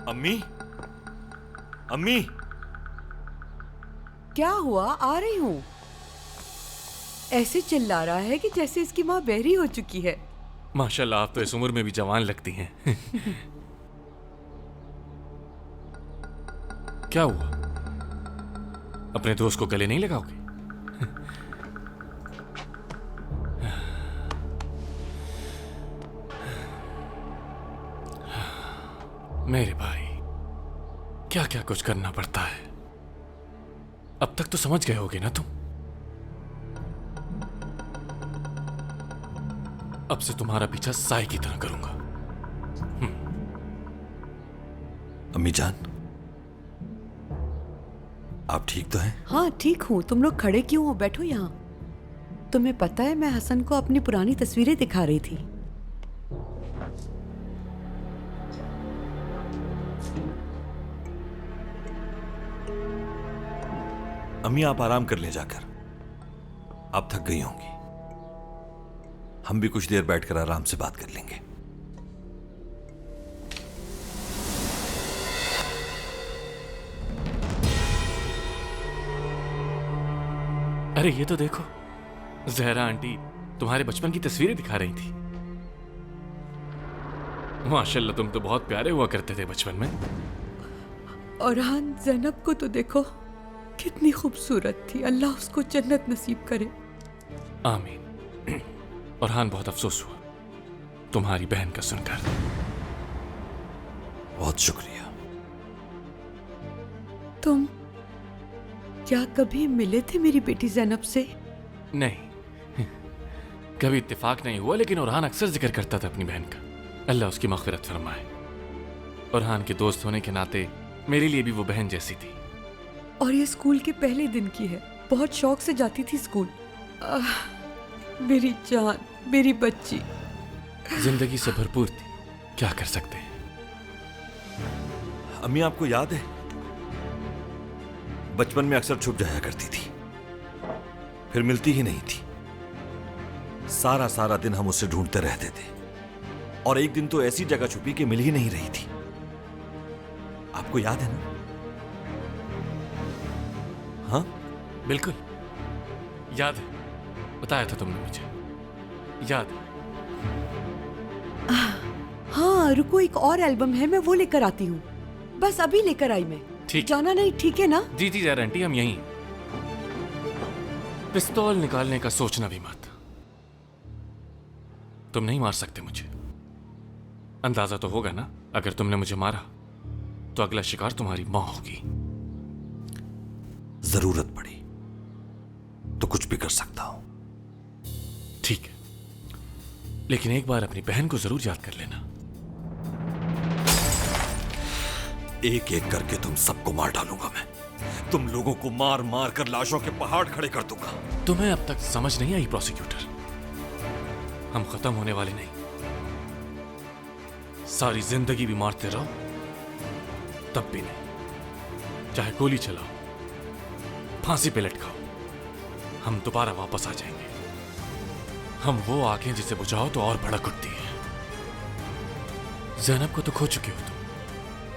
अम्मी, अम्मी। क्या हुआ? आ रही हूँ। ऐसे चिल्ला रहा है कि जैसे इसकी माँ बहरी हो चुकी है। माशाल्लाह, आप तो इस उम्र में भी जवान लगती हैं। क्या हुआ? अपने दोस्त को गले नहीं लगाओगे? मेरे भाई, क्या क्या कुछ करना पड़ता है। अब तक तो समझ गए होगे ना तुम। अब से तुम्हारा पीछा साए की तरह करूंगा। अम्मी जान, आप ठीक तो हैं? हाँ ठीक हूँ। तुम लोग खड़े क्यों हो? बैठो यहाँ। तुम्हें पता है मैं हसन को अपनी पुरानी तस्वीरें दिखा रही थी। अम्मी आप आराम कर लें जाकर। आप थक गई होंगी। हम भी कुछ देर बैठकर आराम से बात कर लेंगे। अरे ये तो देखो, जहरा आंटी तुम्हारे बचपन की तस्वीरें दिखा रही थी। माशाल्लाह, तुम तो बहुत प्यारे हुआ करते थे बचपन में। और हाँ, ज़ैनब को तो देखो, कितनी खूबसूरत थी। अल्लाह उसको जन्नत नसीब करे। आमीन। और हान, बहुत अफसोस हुआ तुम्हारी बहन का सुनकर। बहुत शुक्रिया। तुम क्या कभी मिले थे मेरी बेटी ज़ैनब से? नहीं, कभी इत्तेफाक नहीं हुआ, लेकिन ओरहान अक्सर जिक्र करता था अपनी बहन का। अल्लाह उसकी मग़फ़िरत फरमाए। ओरहान के दोस्त होने के नाते मेरे लिए भी वो बहन जैसी थी। और ये स्कूल के पहले दिन की है। बहुत शौक से जाती थी स्कूल। मेरी जान, मेरी बच्ची। जिंदगी से भरपूर थी, क्या कर सकते हैं। अम्मी आपको याद है, बचपन में अक्सर छुप जाया करती थी, फिर मिलती ही नहीं थी। सारा सारा दिन हम उसे ढूंढते रहते थे, और एक दिन तो ऐसी जगह छुपी कि मिल ही नहीं रही थी। आपको याद है ना? हाँ बिल्कुल याद है, बताया था तुमने मुझे, याद है। हाँ रुको, एक और एल्बम है, मैं वो लेकर आती हूँ। बस अभी लेकर आई मैं। ठीक, जाना नहीं, ठीक है ना? जी जी जरा आंटी, हम यहीं। पिस्तौल निकालने का सोचना भी मत। तुम नहीं मार सकते मुझे। अंदाजा तो होगा ना, अगर तुमने मुझे मारा तो अगला शिकार तुम्हारी मां होगी। जरूरत पड़ी तो कुछ भी कर सकता हूं। ठीक है, लेकिन एक बार अपनी बहन को जरूर याद कर लेना। एक एक करके तुम सबको मार डालूंगा मैं। तुम लोगों को मार मार कर लाशों के पहाड़ खड़े कर दूंगा। तुम्हें अब तक समझ नहीं आई प्रोसिक्यूटर, हम खत्म होने वाले नहीं। सारी जिंदगी भी मारते रहो तब भी नहीं। चाहे गोली चलाओ, फांसी पे लटकाओ, हम दोबारा वापस आ जाएंगे। हम वो आंखें जिसे बुझाओ तो और भड़क उठती है। ज़ैनब को तो खो चुके हो तुम।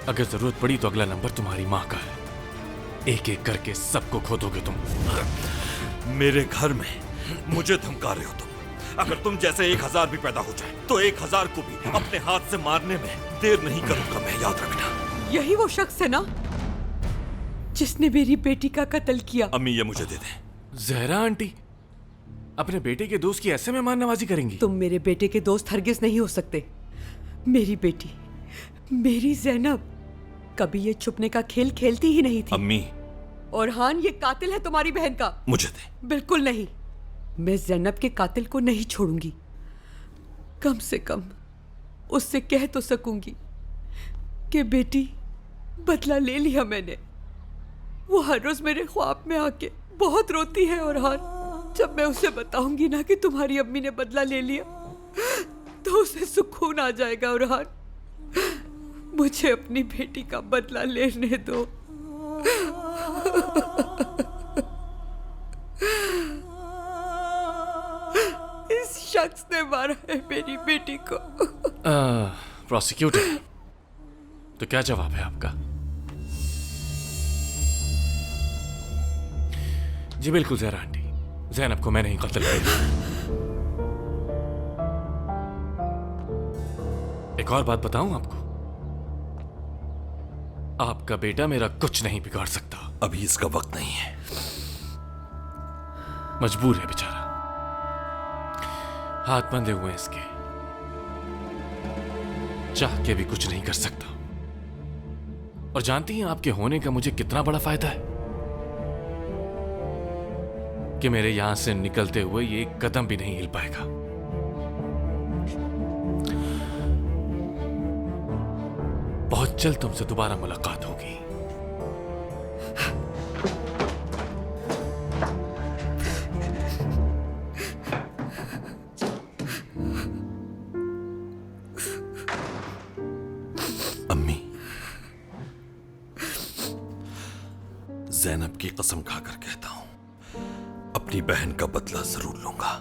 अगर जरूरत पड़ी तो अगला नंबर तुम्हारी मां का है। एक एक करके सबको खो दोगे तुम। मेरे घर में मुझे धमका रहे हो तुम। अगर तुम जैसे 1000 भी पैदा हो जाए तो 1000 को भी अपने हाथ से मारने में देर नहीं करूंगा मैं, याद रखना। यही वो शख्स है ना जिसने मेरी बेटी का कत्ल किया? अम्मी ये मुझे दे दें। जहरा आंटी अपने बेटे के दोस्त की ऐसे मेहमान नवाजी करेंगी? तुम मेरे बेटे के दोस्त हरगिज नहीं हो सकते। मेरी बेटी, मेरी ज़ैनब कभी ये छुपने का खेल खेलती ही नहीं थी। अम्मी, और हान ये कातिल है तुम्हारी बहन का। मुझे दे। बिल्कुल नहीं, मैं ज़ैनब के कातिल को नहीं छोड़ूंगी। कम से कम उससे कह तो सकूंगी कि बेटी बदला ले लिया मैंने। वो हर रोज मेरे ख्वाब में आके बहुत रोती है, और हान जब मैं उसे बताऊंगी ना कि तुम्हारी अम्मी ने बदला ले लिया तो उसे सुकून आ जाएगा। और हान मुझे अपनी बेटी का बदला लेने दो। इस शख्स ने मारा है मेरी बेटी को। प्रोसिक्यूटर, तो क्या जवाब है आपका? जी बिल्कुल ज़हरा आंटी, ज़ैनब को मैंने ही कत्ल किया। एक और बात बताऊं आपको, आपका बेटा मेरा कुछ नहीं बिगाड़ सकता। अभी इसका वक्त नहीं है। मजबूर है बेचारा, हाथ बंधे हुए हैं इसके, चाह के भी कुछ नहीं कर सकता। और जानती हैं आपके होने का मुझे कितना बड़ा फायदा है कि मेरे यहां से निकलते हुए ये एक कदम भी नहीं हिल पाएगा। बहुत जल्द तुमसे दोबारा मुलाकात होगी। अम्मी, ज़ैनब की कसम खाकर कहता हूं, अपनी बहन का बदला जरूर लूंगा।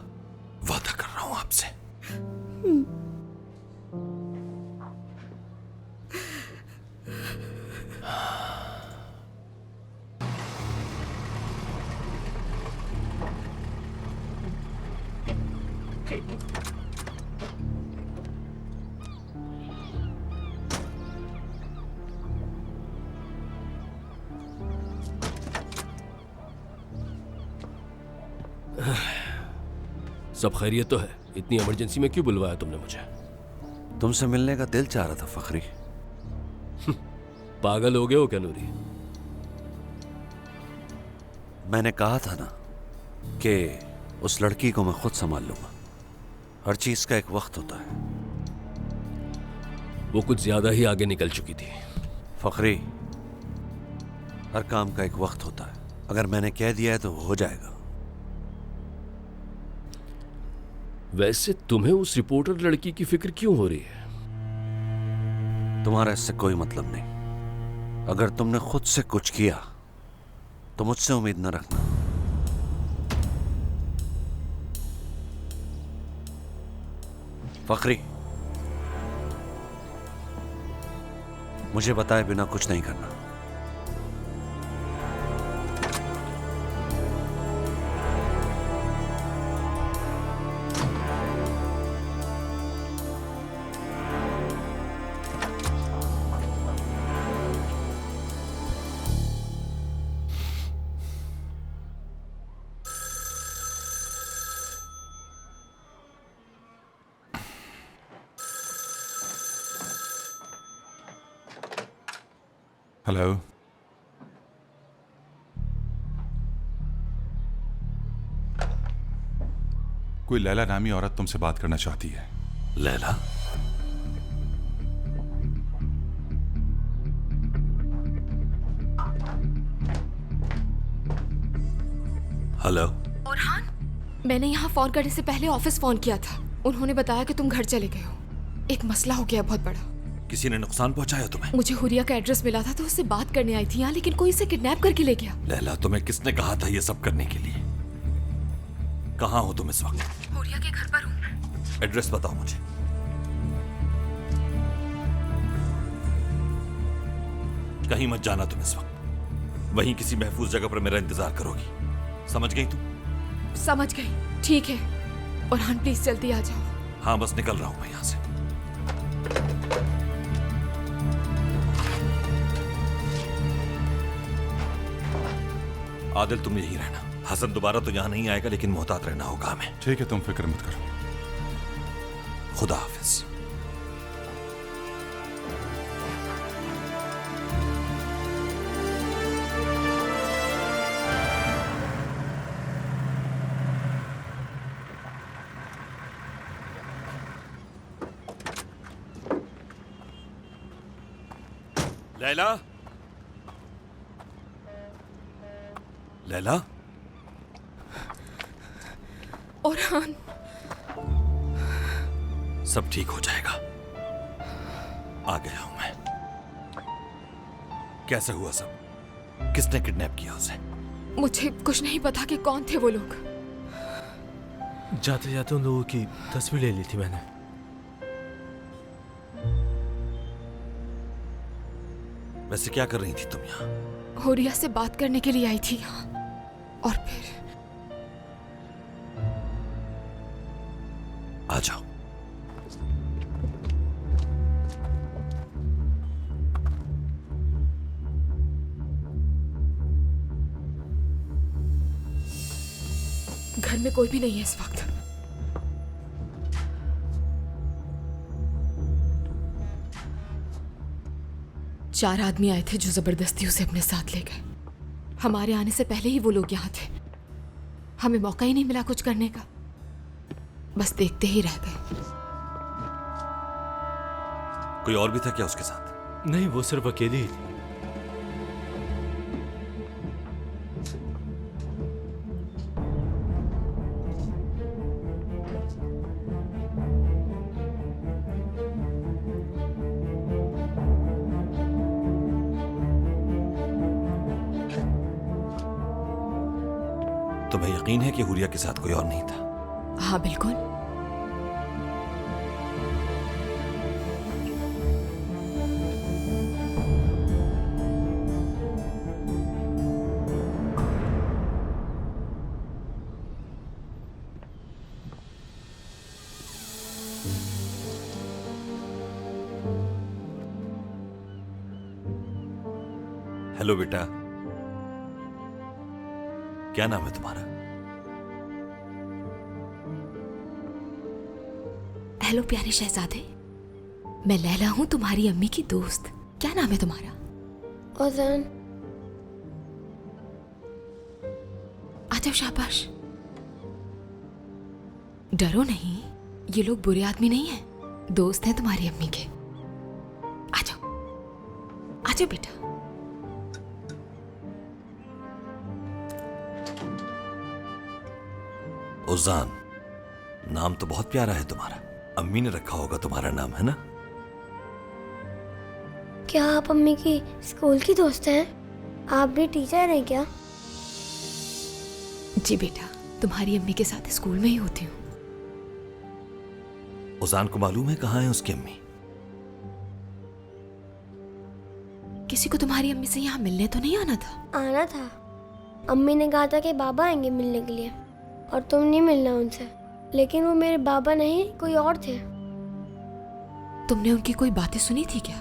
वादा कर रहा हूं आपसे। सब खैरियत तो है? इतनी इमरजेंसी में क्यों बुलवाया तुमने मुझे? तुमसे मिलने का दिल चाह रहा था फखरी। पागल हो गए हो क्या नूरी? मैंने कहा था ना कि उस लड़की को मैं खुद संभाल लूंगा। हर चीज का एक वक्त होता है। वो कुछ ज्यादा ही आगे निकल चुकी थी। फखरी, हर काम का एक वक्त होता है। अगर मैंने कह दिया है तो वो हो जाएगा। वैसे तुम्हें उस रिपोर्टर लड़की की फिक्र क्यों हो रही है? तुम्हारा इससे कोई मतलब नहीं। अगर तुमने खुद से कुछ किया तो मुझसे उम्मीद न रखना। फखरी, मुझे बताए बिना कुछ नहीं करना। हेलो, कोई लैला नामी औरत तुमसे बात करना चाहती है। लैला? हेलो। ओरहान, मैंने यहाँ फोन करने से पहले ऑफिस फोन किया था। उन्होंने बताया कि तुम घर चले गए हो। एक मसला हो गया बहुत बड़ा। किसी ने नुकसान पहुंचाया तुम्हें? मुझे हुरिया का एड्रेस मिला था तो उससे बात करने आई थी यहाँ, लेकिन कोई इसे किडनैप करके ले गया। लैला, तुम्हें किसने कहा था ये सब करने के लिए? कहाँ हो तुम इस वक्त? हुरिया के घर पर हूँ। एड्रेस बताओ मुझे। कहीं मत जाना तुम इस वक्त। वहीं किसी महफूज जगह पर मेरा इंतजार करोगी। समझ गई तुम? समझ गई। ठीक है ओरहान, प्लीज जल्दी आ जाओ। हाँ, बस निकल रहा हूं मैं यहां से। आदिल, तुम यहीं रहना। हसन दोबारा तो यहां नहीं आएगा, लेकिन मोहतात रहना होगा हमें। ठीक है, तुम फिक्र मत करो। खुदा हाफिज। लैला? लैला? ओरहान, सब ठीक हो जाएगा। आ गया हूं मैं। कैसे हुआ सब? किसने किडनैप किया उसे? मुझे कुछ नहीं पता कि कौन थे वो लोग। जाते जाते उन लोगों की तस्वीर ले ली थी मैंने। वैसे क्या कर रही थी तुम यहाँ? हुरिया से बात करने के लिए आई थी यहाँ, और फिर आ जाओ। घर में कोई भी नहीं है इस वक्त। चार आदमी आए थे जो जबरदस्ती उसे अपने साथ ले गए। हमारे आने से पहले ही वो लोग यहाँ थे। हमें मौका ही नहीं मिला कुछ करने का, बस देखते ही रह गए। कोई और भी था क्या उसके साथ? नहीं, वो सिर्फ अकेली ही थी। तुम्हें यकीन है कि हुरिया के साथ कोई और नहीं था? हाँ बिल्कुल। हेलो बेटा, क्या नाम है तुम्हारा? हेलो प्यारे शहजादे, मैं लैला हूँ, तुम्हारी अम्मी की दोस्त। क्या नाम है तुम्हारा? ओजान। आ जाओ, शाबाश। डरो नहीं, ये लोग बुरे आदमी नहीं हैं, दोस्त हैं तुम्हारी अम्मी के। आ जाओ, आ जाओ बेटा। ओजान, नाम तो बहुत प्यारा है तुम्हारा। अम्मी ने रखा होगा तुम्हारा नाम, है ना? क्या आप अम्मी की स्कूल की दोस्त हैं? आप भी टीचर हैं क्या? जी बेटा, तुम्हारी अम्मी के साथ स्कूल में ही होती हूँ। ओजान को मालूम है कहाँ है उसकी अम्मी? किसी को तुम्हारी अम्मी से यहाँ मिलने तो नहीं आना था? आना था। अम्मी ने कहा था कि बाबा आएंगे मिलने के लिए और तुम नहीं मिलना उनसे, लेकिन वो मेरे बाबा नहीं, कोई और थे। तुमने उनकी कोई बातें सुनी थी क्या?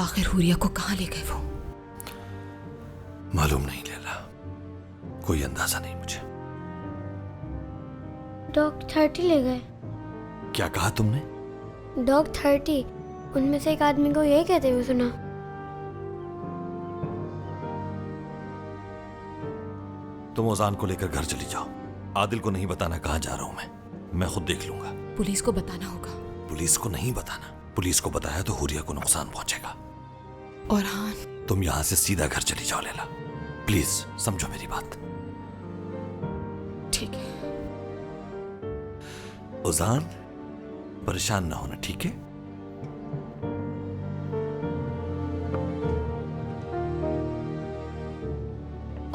आखिर हुरिया को कहाँ ले गए वो? मालूम नहीं लैला, कोई अंदाजा नहीं मुझे। डॉग 30 ले गए। क्या कहा तुमने? डॉग 30, उनमें से एक आदमी को यही कहते हुए सुना। तुम ओजान को लेकर घर चली जाओ। आदिल को नहीं बताना कहाँ जा रहा हूं मैं खुद देख लूंगा। पुलिस को बताना होगा। पुलिस को नहीं बताना, पुलिस को बताया तो हुरिया को नुकसान पहुंचेगा। और हाँ, तुम यहां से सीधा घर चली जाओ लैला, प्लीज समझो मेरी बात। ठीक है। ओजान, परेशान ना होना, ठीक है?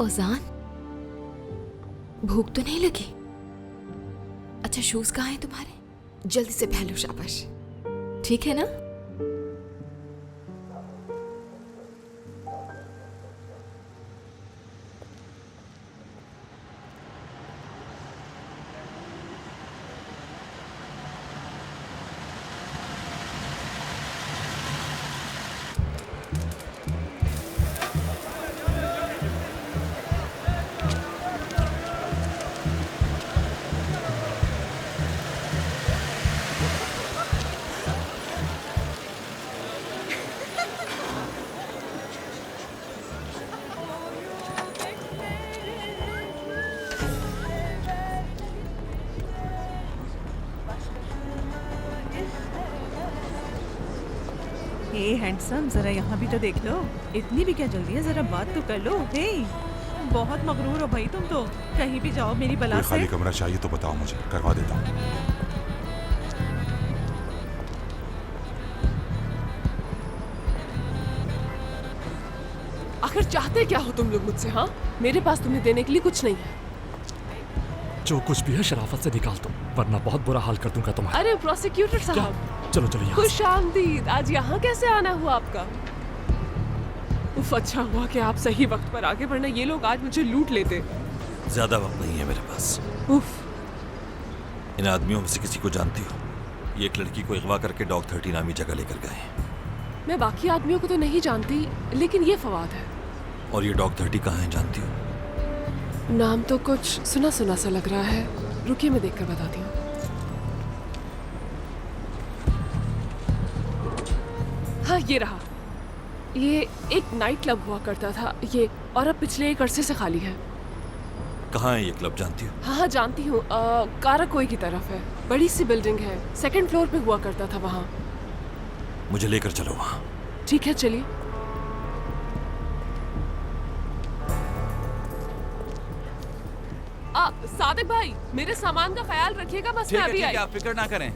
ओजान, भूख तो नहीं लगी? अच्छा, शूज कहाँ हैं तुम्हारे? जल्दी से पहनो, शाबाश। ठीक है ना? हे हैंडसम, जरा यहाँ भी तो देख लो। इतनी भी क्या जल्दी है, जरा बात तो कर लो। हे, बहुत मगरूर हो भाई तुम तो। कहीं भी जाओ मेरी बला कोई से। खाली कमरा चाहिए तो बताओ मुझे, करवा देता हूँ। आखिर चाहते क्या हो तुम लोग मुझसे? हाँ, मेरे पास तुम्हें देने के लिए कुछ नहीं है। जो कुछ भी है शराफत से निकाल दो, वरना बहुत बुरा हाल कर दूंगा तुम्हारा। अरे प्रोसिक्यूटर साहब, चलो चलो यहाँ खुश आमदीद। आज यहाँ कैसे आना हुआ आपका? उफ, अच्छा हुआ कि आप सही वक्त पर आगे, वरना ये लोग आज मुझे लूट लेते। ज्यादा वक्त नहीं है मेरे पास। उफ, इन आदमियों में से किसी को जानती हो? ये एक लड़की को अगवा करके डॉग 30 नामी जगह लेकर गए। मैं बाकी आदमियों को तो नहीं जानती, लेकिन ये फवाद है। और ये डॉग 30 कहाँ है जानती हो? नाम तो कुछ सुना सुना सा लग रहा है, रुकिए मैं देखकर बताती हूँ। हाँ, ये रहा। ये एक नाइट क्लब हुआ करता था ये, और अब पिछले 1 अरसे से खाली है। कहाँ है ये क्लब जानती हो? हाँ हाँ जानती हूँ, काराकोई की तरफ है। बड़ी सी बिल्डिंग है, 2nd फ्लोर पे हुआ करता था वहाँ। मुझे लेकर चलो वहाँ। ठीक है, चलिए। सादिक भाई, मेरे सामान का ख्याल रखिएगा, बस मैं अभी आई। आप फिक्र ना करें।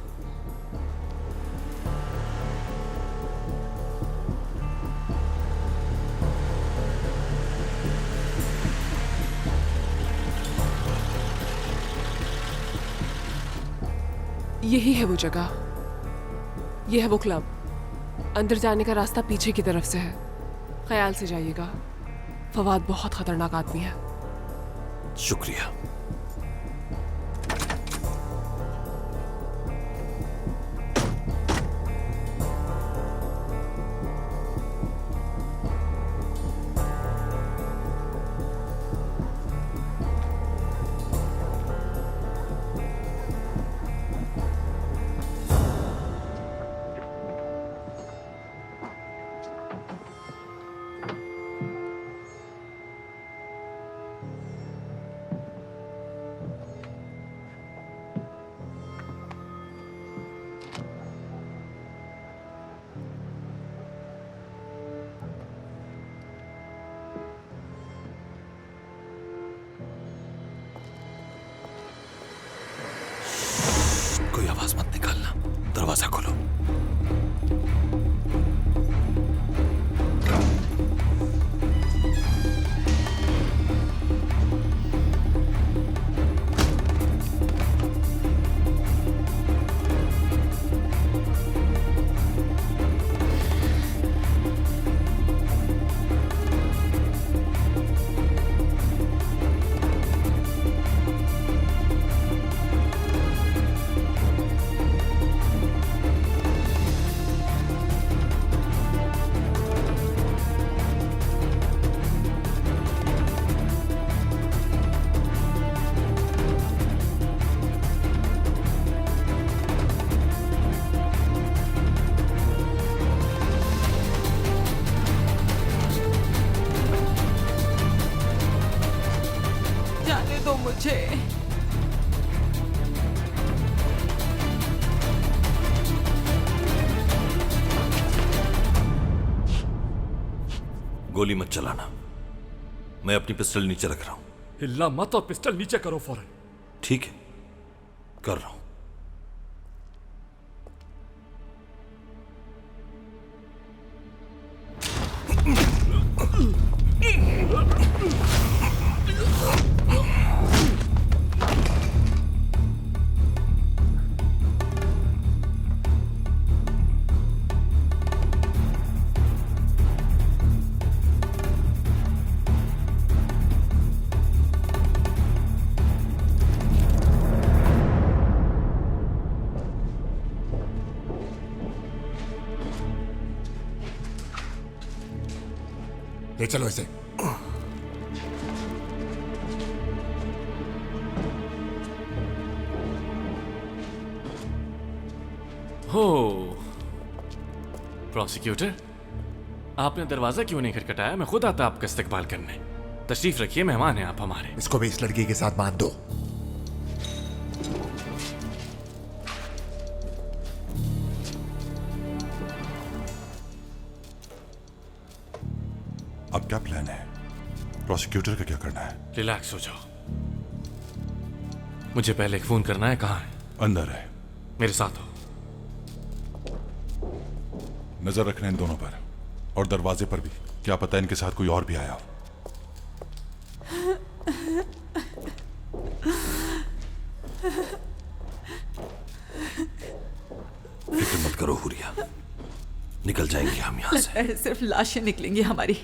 यही है वो जगह, ये है वो क्लब। अंदर जाने का रास्ता पीछे की तरफ से है, ख्याल से जाइएगा। फवाद बहुत खतरनाक आदमी है। शुक्रिया। कोई आवाज मत निकालना, दरवाजा खोलो। जाने दो मुझे। गोली मत चलाना, मैं अपनी पिस्टल नीचे रख रहा हूं। हिलना मत और पिस्टल नीचे करो फौरन। ठीक है, कर रहा हूं। ले चलो इसे। हो प्रोसिक्यूटर, आपने दरवाजा क्यों नहीं खटखटाया? मैं खुद आता आपका इस्तकबाल करने। तशरीफ रखिए, मेहमान हैं आप हमारे। इसको भी इस लड़की के साथ बांध दो। अब क्या प्लान है? प्रोसिक्यूटर का क्या करना है? रिलैक्स हो जाओ, मुझे पहले एक फोन करना है। कहाँ है? अंदर है। मेरे साथ हो। नजर रखना इन दोनों पर, और दरवाजे पर भी। क्या पता इनके साथ कोई और भी आया हो। फिक्र मत करो हुरिया, निकल जाएंगे हम यहाँ से। लगता है सिर्फ लाशें निकलेंगी हमारी।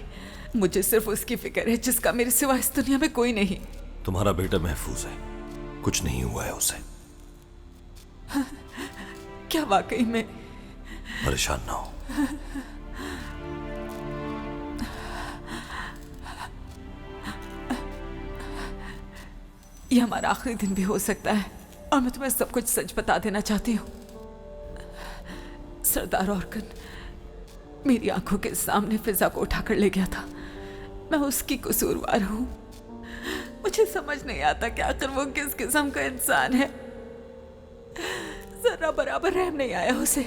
मुझे सिर्फ उसकी फिक्र है जिसका मेरे सिवा इस दुनिया में कोई नहीं। तुम्हारा बेटा महफूज है, कुछ नहीं हुआ है उसे। क्या वाकई में? परेशान ना हो। ये हमारा आखिरी दिन भी हो सकता है और मैं तुम्हें सब कुछ सच बता देना चाहती हूँ। सरदार औरकन मेरी आंखों के सामने फिजा को उठाकर ले गया था। मैं उसकी कसूरवार हूँ। मुझे समझ नहीं आता कि आखिर वो किस किस्म का इंसान है। जरा बराबर रहम नहीं आया उसे।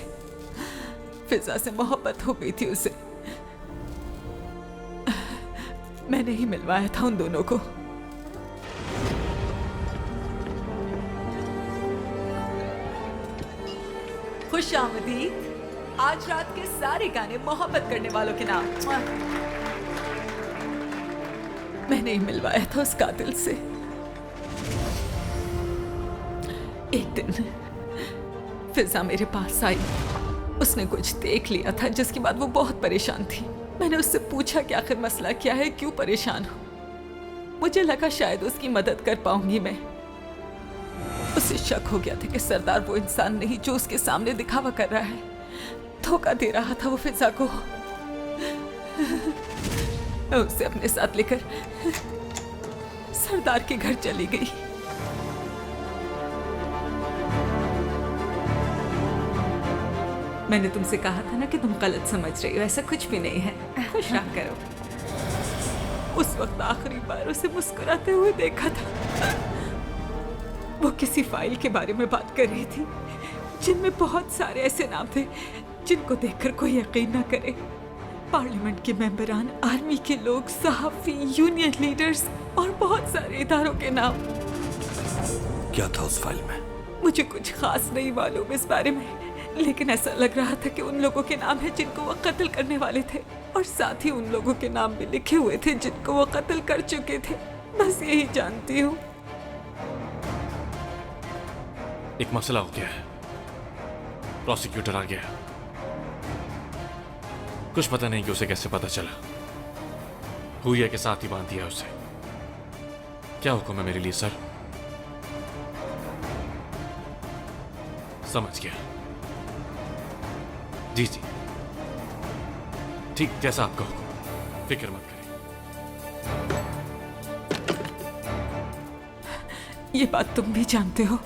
फिजा से मोहब्बत हो गई थी उसे। मैंने ही मिलवाया था उन दोनों को। खुश आमदीद। आज रात के सारे गाने मोहब्बत करने वालों के नाम। मैंने ही मिलवाया था उस कातिल से। एक दिन फिजा मेरे पास आई। उसने कुछ देख लिया था जिसके बाद वो बहुत परेशान थी। मैंने उससे पूछा कि आखिर मसला क्या है, क्यों परेशान हो। मुझे लगा शायद उसकी मदद कर पाऊंगी मैं। उसे शक हो गया था कि सरदार वो इंसान नहीं जो उसके सामने दिखावा कर रहा है। धोखा दे रहा था वो फिजा को। मैं उसे अपने साथ लेकर सरदार के घर चली गई। मैंने तुमसे कहा था ना कि तुम गलत समझ रही हो, ऐसा कुछ भी नहीं है। खुश रहा करो। उस वक्त आखिरी बार उसे मुस्कुराते हुए देखा था। वो किसी फाइल के बारे में बात कर रही थी जिनमें बहुत सारे ऐसे नाम थे जिनको देखकर कोई यकीन ना करे। पार्लियामेंट के मेंबरान, आर्मी के लोग, सहाफी, यूनियन लीडर्स और बहुत सारे इदारों के नाम। क्या था उस फाइल में? मुझे कुछ खास नहीं मालूम इस बारे में, लेकिन ऐसा लग रहा था कि उन लोगों के नाम है जिनको वो कत्ल करने वाले थे और साथ ही उन लोगों के नाम भी लिखे हुए थे जिनको वो कत्ल कर चुके थे। बस यही जानती हूँ। एक मसला हो गया है। प्रोसिक्यूटर आ गया। कुछ पता नहीं कि उसे कैसे पता चला। हुरिया के साथ ही बांध दिया उसे। क्या हुक्म है मेरे लिए सर? समझ गया। जी जी, ठीक जैसा आपका हुक्म, फिक्र मत करें। ये बात तुम भी जानते हो।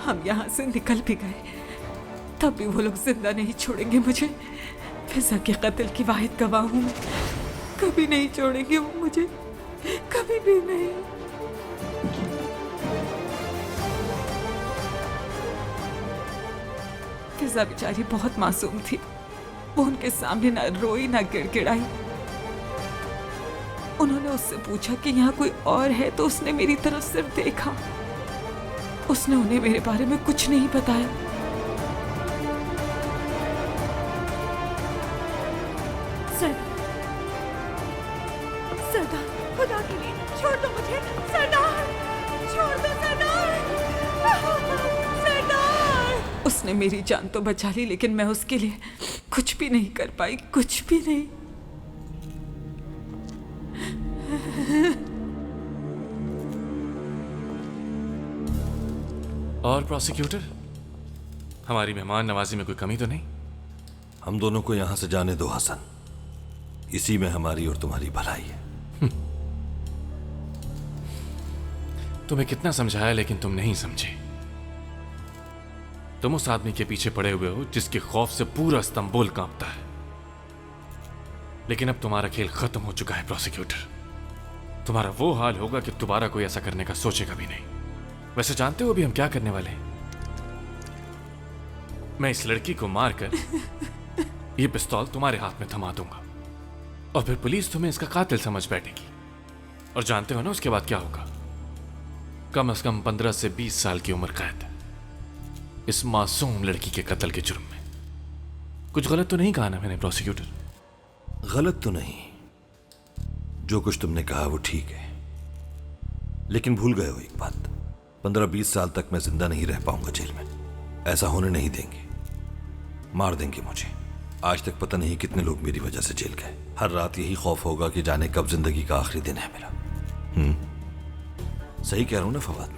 हम यहाँ से निकल भी गए तब भी वो लोग जिंदा नहीं छोड़ेंगे मुझे। फिजा के कत्ल की वाहिद गवाह हूँ मैं। कभी नहीं छोड़ेंगे वो मुझे, कभी भी नहीं। फिजा बेचारी बहुत मासूम थी। वो उनके सामने ना रोई ना गिड़गिड़ाई। उन्होंने उससे पूछा कि यहाँ कोई और है तो उसने मेरी तरफ सिर्फ देखा। उसने उन्हें मेरे बारे में कुछ नहीं बताया। सरदार, खुदा के लिए छोड़ दो मुझे। सरदार, छोड़ दो सरदार। सरदार। उसने मेरी जान तो बचा ली, लेकिन मैं उसके लिए कुछ भी नहीं कर पाई, कुछ भी नहीं। और प्रोसिक्यूटर, हमारी मेहमान नवाजी में कोई कमी तो नहीं? हम दोनों को यहां से जाने दो हसन। इसी में हमारी और तुम्हारी भलाई है। तुम्हें कितना समझाया लेकिन तुम नहीं समझे। तुम उस आदमी के पीछे पड़े हुए हो जिसके खौफ से पूरा इस्तांबुल कांपता है। लेकिन अब तुम्हारा खेल खत्म हो चुका है प्रोसिक्यूटर। तुम्हारा वो हाल होगा कि दोबारा कोई ऐसा करने का सोचेगा भी नहीं। वैसे जानते हो अभी हम क्या करने वाले हैं? मैं इस लड़की को मारकर ये पिस्तौल तुम्हारे हाथ में थमा दूंगा और फिर पुलिस तुम्हें इसका कातिल समझ बैठेगी। और जानते हो ना उसके बाद क्या होगा? कम से कम 15 से 20 साल की उम्र कैद इस मासूम लड़की के कत्ल के जुर्म में। कुछ गलत तो नहीं कहा ना मैंने प्रोसिक्यूटर? गलत तो नहीं, जो कुछ तुमने कहा वो ठीक है, लेकिन भूल गए हो एक बात, 15-20 साल तक मैं जिंदा नहीं रह पाऊंगा जेल में। ऐसा होने नहीं देंगे, मार देंगे मुझे। आज तक पता नहीं कितने लोग मेरी वजह से जेल गए। हर रात यही खौफ होगा कि जाने कब जिंदगी का आखिरी दिन है मेरा। सही कह रहा हूं ना फवाद?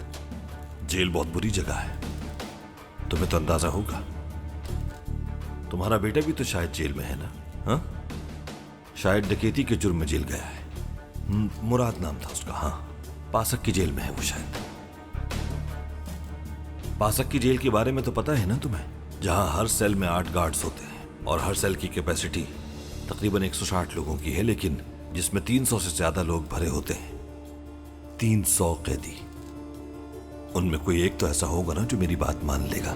जेल बहुत बुरी जगह है, तुम्हें तो अंदाजा होगा। तुम्हारा बेटा भी तो शायद जेल में है ना? हाँ, शायद डकैती के जुर्म में जेल गया है। मुराद नाम था उसका। हाँ, पासक की जेल में है वो शायद। पासक की जेल के बारे में तो पता है ना तुम्हें? जहां हर सेल में 8 गार्ड्स होते हैं और हर सेल की कैपेसिटी तकरीबन 160 लोगों की है, लेकिन जिसमें 300 से ज्यादा लोग भरे होते हैं। 300 कैदी। उनमें कोई एक तो ऐसा होगा ना जो मेरी बात मान लेगा।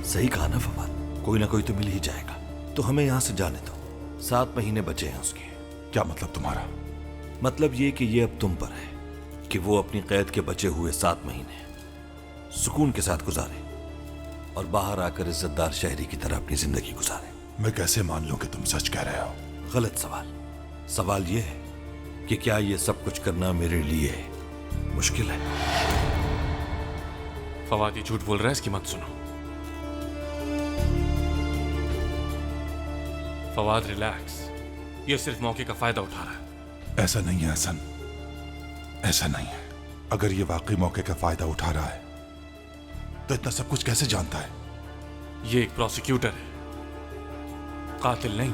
सही कहा ना फवाद? कोई ना कोई तो मिल ही जाएगा। तो हमें यहां से जाने दो। 7 महीने बचे हैं उसके। क्या मतलब तुम्हारा? मतलब ये कि ये अब तुम पर है कि वो अपनी कैद के बचे हुए 7 महीने सुकून के साथ गुजारे और बाहर आकर इज्जतदार शहरी की तरह अपनी जिंदगी गुजारे। मैं कैसे मान लूं कि तुम सच कह रहे हो? गलत सवाल। सवाल ये है कि क्या ये सब कुछ करना मेरे लिए मुश्किल है? फवाद ये झूठ बोल रहा है, इसकी मत सुनो। फवाद रिलैक्स, ये सिर्फ मौके का फायदा उठा रहा है। ऐसा नहीं है हसन, ऐसा नहीं है। अगर ये वाकई मौके का फायदा उठा रहा है तो इतना सब कुछ कैसे जानता है? ये एक प्रोसिक्यूटर है, कातिल नहीं।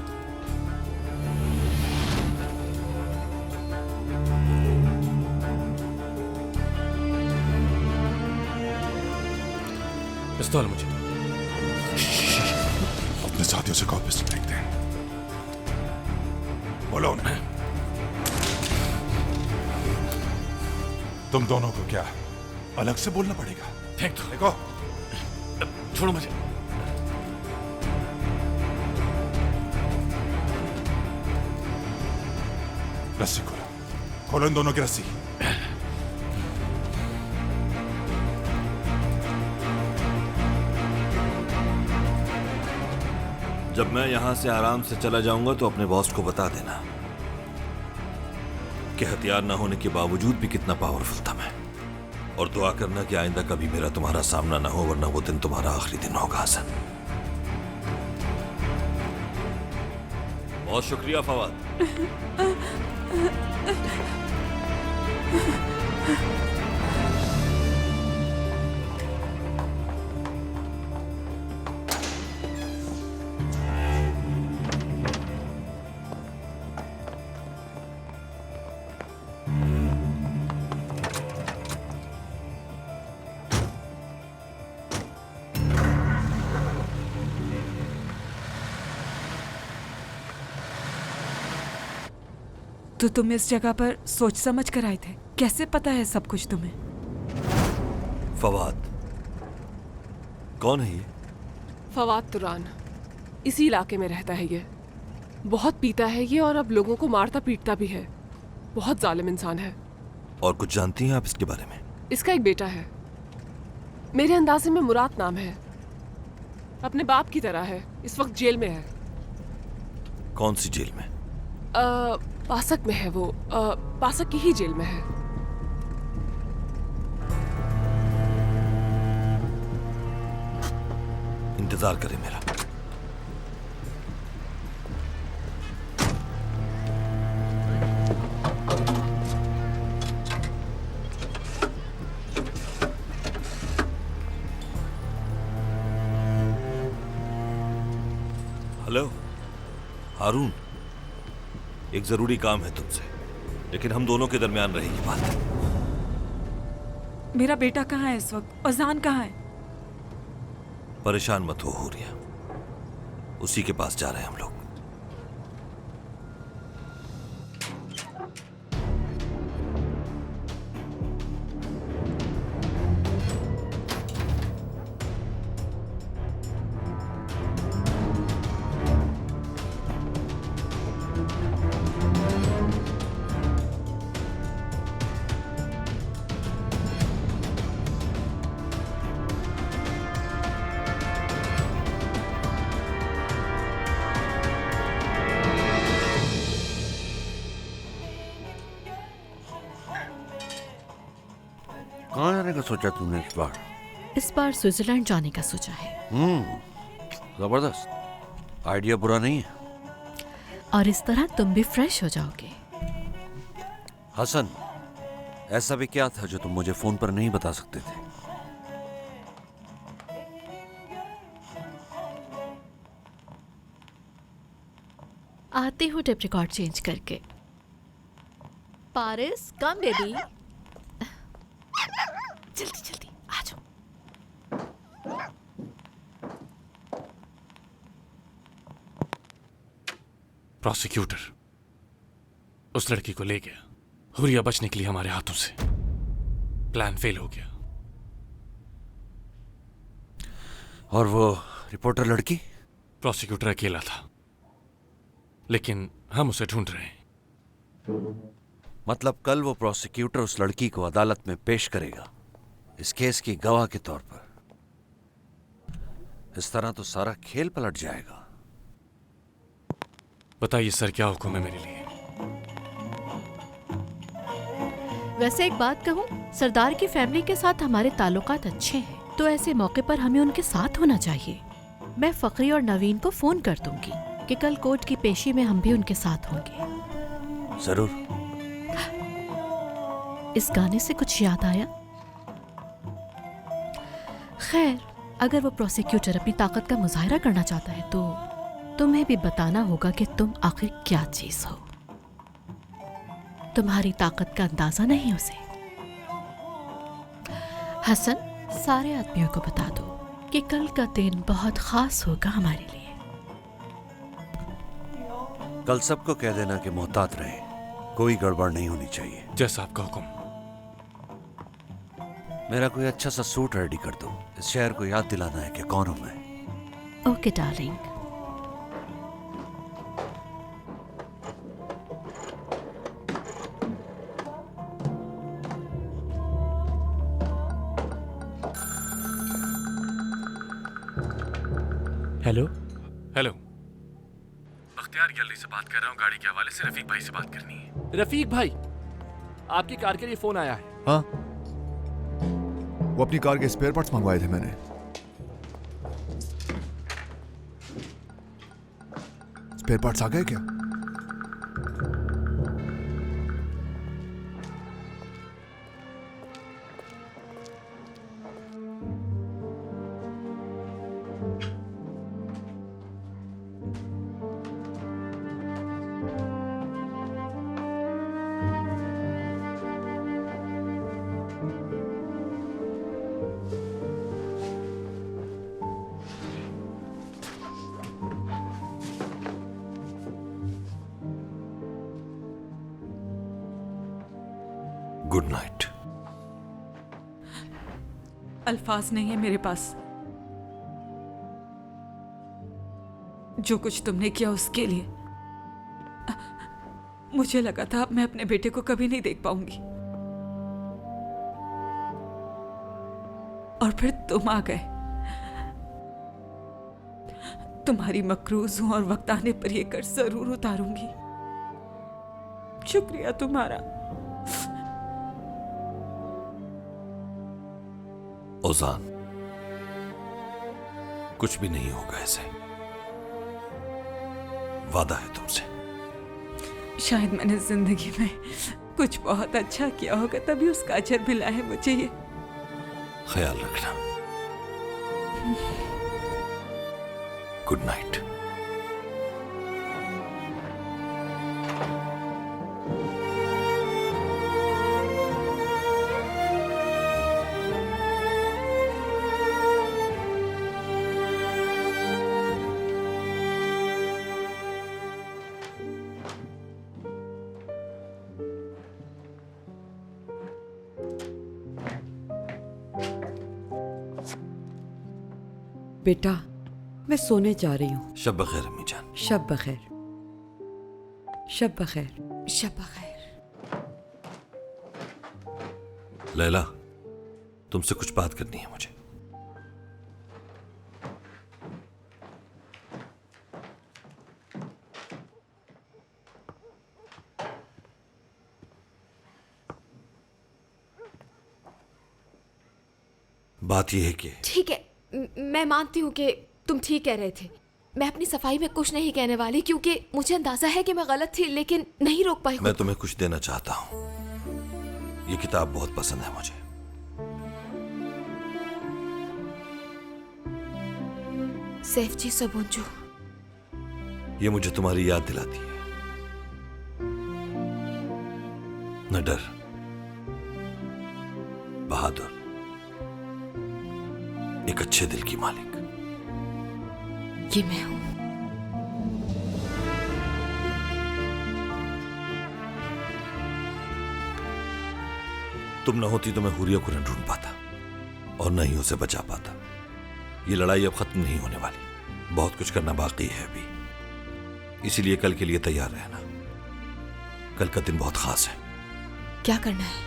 पिस्तौल मुझे। अपने साथियों से कहो पिस्टल फेंकते हैं। बोलो उन्हें। तुम दोनों को क्या अलग से बोलना पड़ेगा? फेंक दो। देखो, छोड़ो मुझे। रस्सी खोलो, खोलो इन दोनों की रस्सी। जब मैं यहां से आराम से चला जाऊंगा तो अपने बॉस को बता देना कि हथियार ना होने के बावजूद भी कितना पावरफुल था मैं। और दुआ करना कि आइंदा कभी मेरा तुम्हारा सामना ना हो, वरना वो दिन तुम्हारा आखिरी दिन होगा हसन। बहुत शुक्रिया फवाद। तो तुम इस जगह पर सोच समझ कर आए थे? कैसे पता है सब कुछ तुम्हें? फवाद कौन है ये? फवाद तुरान, इसी इलाके में रहता है ये। बहुत पीता है ये और अब लोगों को मारता पीटता भी है। बहुत जालिम इंसान है। और कुछ जानती हैं आप इसके बारे में? इसका एक बेटा है, मेरे अंदाजे में मुराद नाम है। अपने बाप की तरह है। इस वक्त जेल में है। कौन सी जेल में? पासक में है वो। पासक की ही जेल में है। इंतजार करें मेरा। हेलो हारून, एक जरूरी काम है तुमसे, लेकिन हम दोनों के दरमियान रहेगी बात। मेरा बेटा कहाँ है इस वक्त? अजान कहाँ है? परेशान मत हो हुरिया, उसी के पास जा रहे हैं हम लोग। कहाँ जाने का सोचा तुमने इस बार? इस बार स्विट्जरलैंड जाने का सोचा है। जबरदस्त आइडिया, बुरा नहीं है। और इस तरह तुम भी फ्रेश हो जाओगे। हसन, ऐसा भी क्या था जो तुम मुझे फोन पर नहीं बता सकते थे? आती हूँ टेप रिकॉर्ड चेंज करके। पारिस कम बेबी, जल्दी जल्दी आ जाओ। प्रोसिक्यूटर उस लड़की को ले गया, हुरिया बच निकली हमारे हाथों से। प्लान फेल हो गया। और वो रिपोर्टर लड़की? प्रोसिक्यूटर अकेला था, लेकिन हम उसे ढूंढ रहे हैं। मतलब कल वो प्रोसिक्यूटर उस लड़की को अदालत में पेश करेगा इस केस की गवाह के तौर पर। इस तरह तो सारा खेल पलट जाएगा। बताइए सर, क्या हुक्म है मेरे लिए? वैसे एक बात कहूँ, सरदार की फैमिली के साथ हमारे ताल्लुकात अच्छे हैं, तो ऐसे मौके पर हमें उनके साथ होना चाहिए। मैं फकरी और नवीन को फोन कर दूंगी कि कल कोर्ट की पेशी में हम भी उनके साथ होंगे। जरूर। इस गाने से कुछ याद आया? खैर, अगर वो प्रोसिक्यूटर अपनी ताकत का मुजाहिरा करना चाहता है तो तुम्हें भी बताना होगा कि तुम आखिर क्या चीज हो। तुम्हारी ताकत का अंदाजा नहीं उसे। हसन, सारे आदमियों को बता दो कि कल का दिन बहुत खास होगा हमारे लिए। कल सबको कह देना कि मोहतात रहे, कोई गड़बड़ नहीं होनी चाहिए। जैसा आपका हुक्म। मेरा कोई अच्छा सा सूट रेडी कर दो, इस शहर को याद दिलाना है कि कौन हूं मैं। Okay darling. Hello hello, Bakhtiyar gallery से बात कर रहा हूँ। गाड़ी के हवाले से रफीक भाई से बात करनी है। रफीक भाई, आपकी कार के लिए फोन आया है। हाँ, वो अपनी कार के स्पेयर पार्ट्स मंगवाए थे मैंने। स्पेयर पार्ट्स आ गए क्या? Good night. अल्फाज नहीं है मेरे पास। जो कुछ तुमने किया उसके लिए मुझे लगा था अब मैं अपने बेटे को कभी नहीं देख पाऊंगी, और फिर तुम आ गए। तुम्हारी मकरूज हूं और वक्त आने पर ये कर जरूर उतारूंगी। शुक्रिया तुम्हारा। ओजान, कुछ भी नहीं होगा ऐसे, वादा है तुमसे। शायद मैंने जिंदगी में कुछ बहुत अच्छा किया होगा, तभी उसका अजर मिला है मुझे। ये ख्याल रखना। Good night. बेटा, मैं सोने जा रही हूँ। शब बखैर अम्मी जान। शब बखैर। शब बखैर। शब बखैर। लैला, तुमसे कुछ बात करनी है मुझे। बात यह है कि ठीक है, मैं मानती हूँ कि तुम ठीक कह रहे थे। मैं अपनी सफाई में कुछ नहीं कहने वाली क्योंकि मुझे अंदाजा है कि मैं गलत थी, लेकिन नहीं रोक पाई। मैं तुम्हें कुछ देना चाहता हूँ। ये किताब बहुत पसंद है मुझे। सैफ जी सबूंजू, ये मुझे तुम्हारी याद दिलाती है। न डर, बहादुर, एक अच्छे दिल की मालिक। ये मैं हूं। तुम न होती तो मैं हुरिया को न ढूंढ पाता और न ही उसे बचा पाता। ये लड़ाई अब खत्म नहीं होने वाली, बहुत कुछ करना बाकी है अभी। इसीलिए कल के लिए तैयार रहना। कल का दिन बहुत खास है। क्या करना है?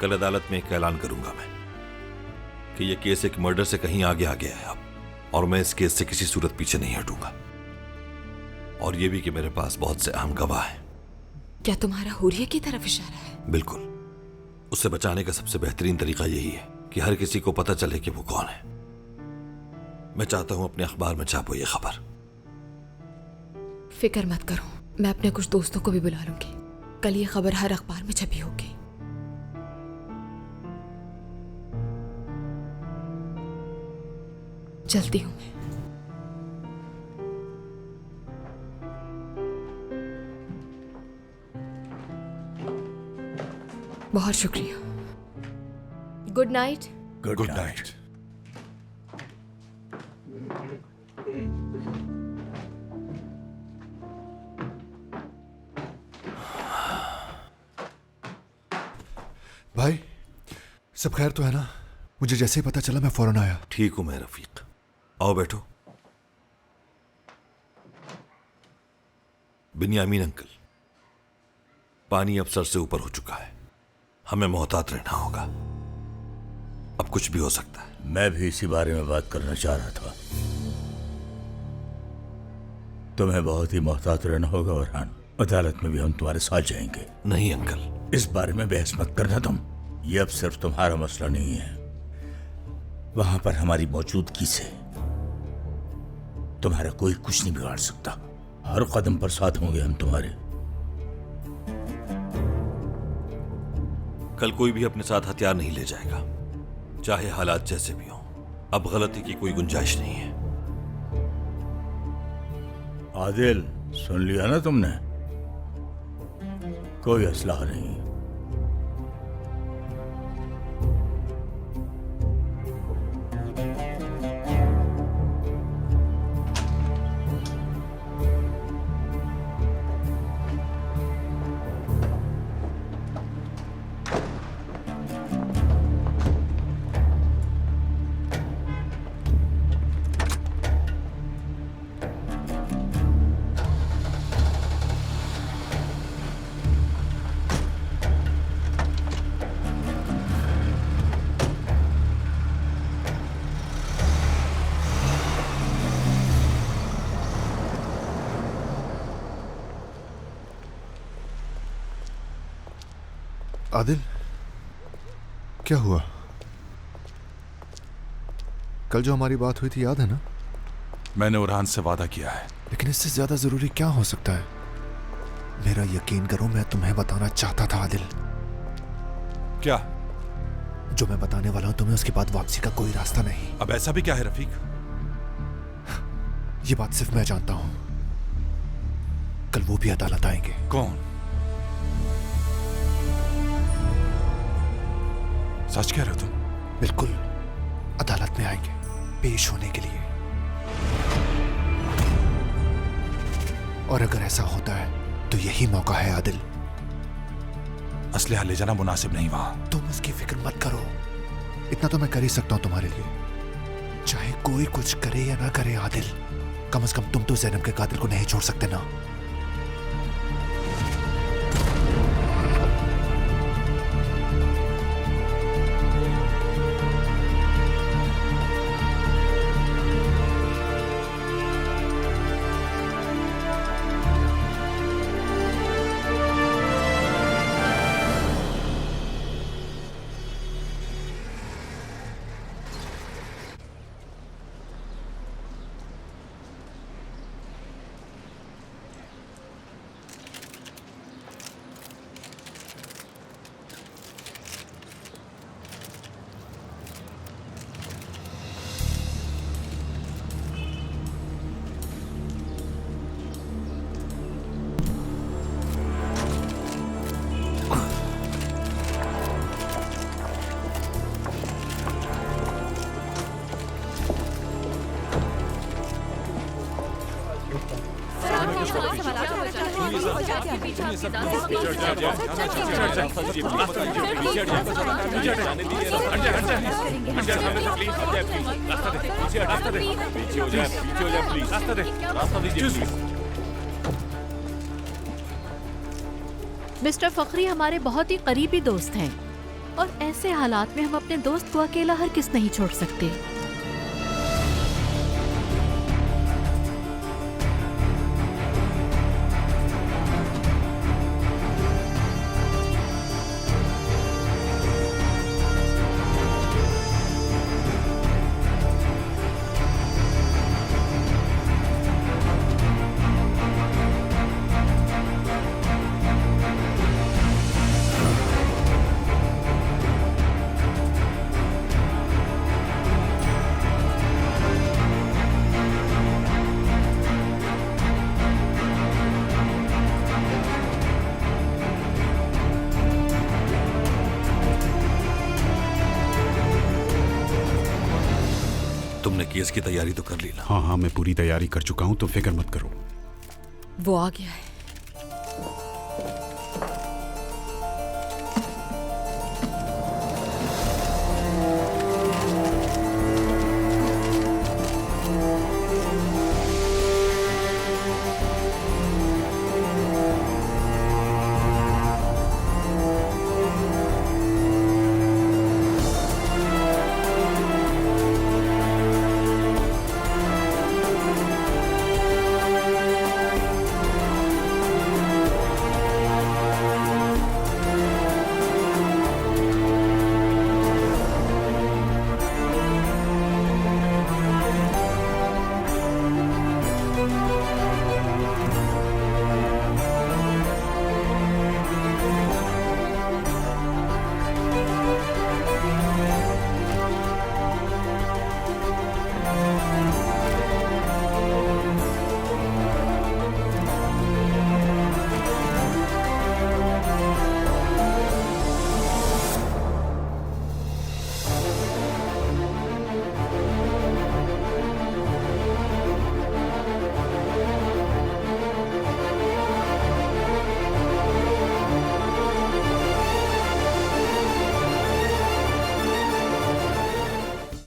कल अदालत में एक ऐलान करूंगा मैं कि यह केस एक मर्डर से कहीं आगे आ गया है अब, और मैं इस केस से किसी सूरत पीछे नहीं हटूंगा। और यह भी कि मेरे पास बहुत से अहम गवाह हैं। क्या तुम्हारा हुरिया की तरफ इशारा है? बिल्कुल। उसे बचाने का सबसे बेहतरीन तरीका यही है कि हर किसी को पता चले कि वो कौन है। मैं चाहता हूं अपने अखबार में छापो ये खबर। फिक्र मत करो, मैं अपने कुछ दोस्तों को भी बुला लूंगी। कल ये खबर हर अखबार में छपी होगी। चलती हूं मैं। बहुत शुक्रिया। Good night. Good night. भाई, सब खैर तो है ना? मुझे जैसे ही पता चला मैं फौरन आया। ठीक हूं मैं रफीक, आओ बैठो। बिन्यामीन अंकल, पानी अब सर से ऊपर हो चुका है। हमें मोहतात रहना होगा। अब कुछ भी हो सकता है। मैं भी इसी बारे में बात करना चाह रहा था। तुम्हें बहुत ही मोहतात रहना होगा वरहान। अदालत में भी हम तुम्हारे साथ जाएंगे। नहीं अंकल, इस बारे में बहस मत करना तुम। ये अब सिर्फ तुम्हारा मसला नहीं है। वहां पर हमारी मौजूदगी से तुम्हारा कोई कुछ नहीं बिगाड़ सकता। हर कदम पर साथ होंगे हम तुम्हारे। कल कोई भी अपने साथ हथियार नहीं ले जाएगा, चाहे हालात जैसे भी हों। अब गलती की कोई गुंजाइश नहीं है। आदिल, सुन लिया ना तुमने? कोई असलाह नहीं। आदिल, क्या हुआ? कल जो हमारी बात हुई थी याद है ना? मैंने उरहान से वादा किया है। लेकिन इससे ज्यादा जरूरी क्या हो सकता है? मेरा यकीन करो, मैं तुम्हें बताना चाहता था आदिल। क्या? जो मैं बताने वाला हूं तुम्हें, उसके बाद वापसी का कोई रास्ता नहीं। अब ऐसा भी क्या है रफीक? ये बात सिर्फ मैं जानता हूं। कल वो भी अदालत आएंगे। कौन? सच कह रहे हो तुम? बिल्कुल, अदालत में आएंगे पेश होने के लिए। और अगर ऐसा होता है तो यही मौका है आदिल। असलहा ले जाना मुनासिब नहीं वहां। तुम उसकी फिक्र मत करो, इतना तो मैं कर ही सकता हूं तुम्हारे लिए। चाहे कोई कुछ करे या ना करे आदिल, कम से कम तुम तो ज़ैनब के कातिल को नहीं छोड़ सकते ना। मिस्टर फखरी हमारे बहुत ही करीबी दोस्त हैं और ऐसे हालात में हम अपने दोस्त को अकेला हर किस नहीं छोड़ सकते। तुमने केस की तैयारी तो कर ली ना? हाँ हाँ, मैं पूरी तैयारी कर चुका हूँ, तुम फिक्र मत करो। वो आ गया है।